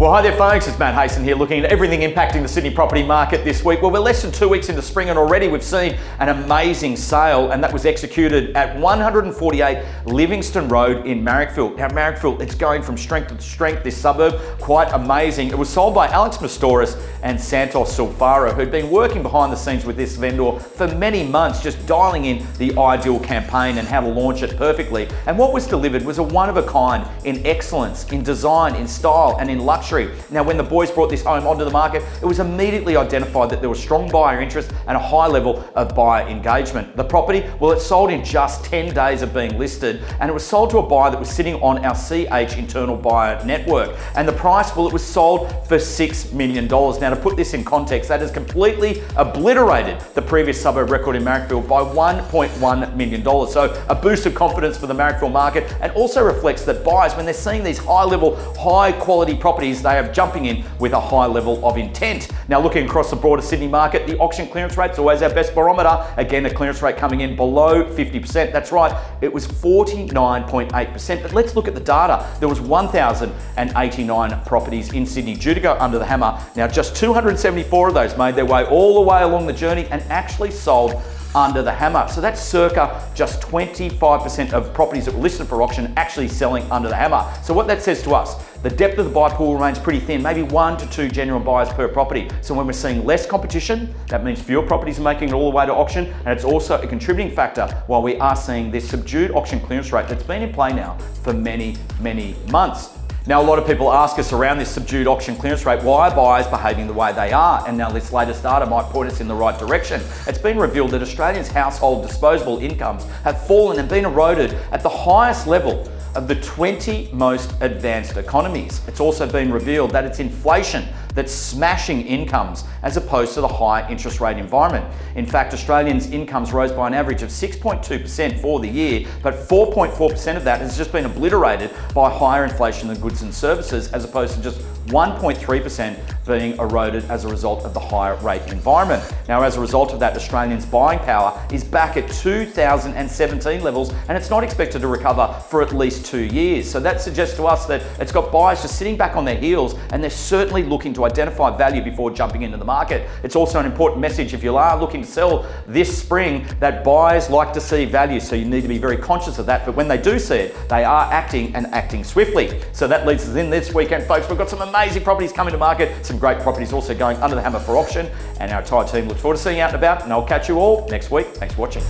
Well, hi there folks, it's Matt Hayson here looking at everything impacting the Sydney property market this week. Well, we're less than 2 weeks into spring and already we've seen an amazing sale, and that was executed at 148 Livingston Road in Marrickville. Now Marrickville, it's going from strength to strength, this suburb, quite amazing. It was sold by Alex Mastoris and Santos Sulfaro, who'd been working behind the scenes with this vendor for many months, just dialing in the ideal campaign and how to launch it perfectly. And what was delivered was a one of a kind in excellence, in design, in style and in luxury. Now, when the boys brought this home onto the market, it was immediately identified that there was strong buyer interest and a high level of buyer engagement. The property, well, it sold in just 10 days of being listed, and it was sold to a buyer that was sitting on our CH internal buyer network. And the price, well, it was sold for $6 million. Now, to put this in context, that has completely obliterated the previous suburb record in Marrickville by $1.1 million. So a boost of confidence for the Marrickville market, and also reflects that buyers, when they're seeing these high level, high quality properties, they are jumping in with a high level of intent. Now, looking across the broader Sydney market, the auction clearance rate is always our best barometer. Again, a clearance rate coming in below 50%. That's right, it was 49.8%. But let's look at the data. There was 1,089 properties in Sydney due to go under the hammer. Now, just 274 of those made their way all the way along the journey and actually sold under the hammer. So that's circa just 25% of properties that were listed for auction actually selling under the hammer. So what that says to us, the depth of the buy pool remains pretty thin, maybe 1 to 2 genuine buyers per property. So when we're seeing less competition, that means fewer properties are making it all the way to auction, and it's also a contributing factor while we are seeing this subdued auction clearance rate that's been in play now for many, many months. Now, a lot of people ask us around this subdued auction clearance rate, why are buyers behaving the way they are? And now this latest data might point us in the right direction. It's been revealed that Australians' household disposable incomes have fallen and been eroded at the highest level of the 20 most advanced economies. It's also been revealed that it's inflation that's smashing incomes as opposed to the high interest rate environment. In fact, Australians' incomes rose by an average of 6.2% for the year, but 4.4% of that has just been obliterated by higher inflation in goods and services, as opposed to just 1.3% being eroded as a result of the higher rate environment. Now, as a result of that, Australians' buying power is back at 2017 levels, and it's not expected to recover for at least 2 years. So that suggests to us that it's got buyers just sitting back on their heels, and they're certainly looking to identify value before jumping into the market. It's also an important message if you are looking to sell this spring, that buyers like to see value, so you need to be very conscious of that. But when they do see it, they are acting, and acting swiftly. So that leads us in this weekend, folks. We've got some amazing properties coming to market, some great properties also going under the hammer for auction, and our entire team looks forward to seeing you out and about, and I'll catch you all next week. Thanks for watching.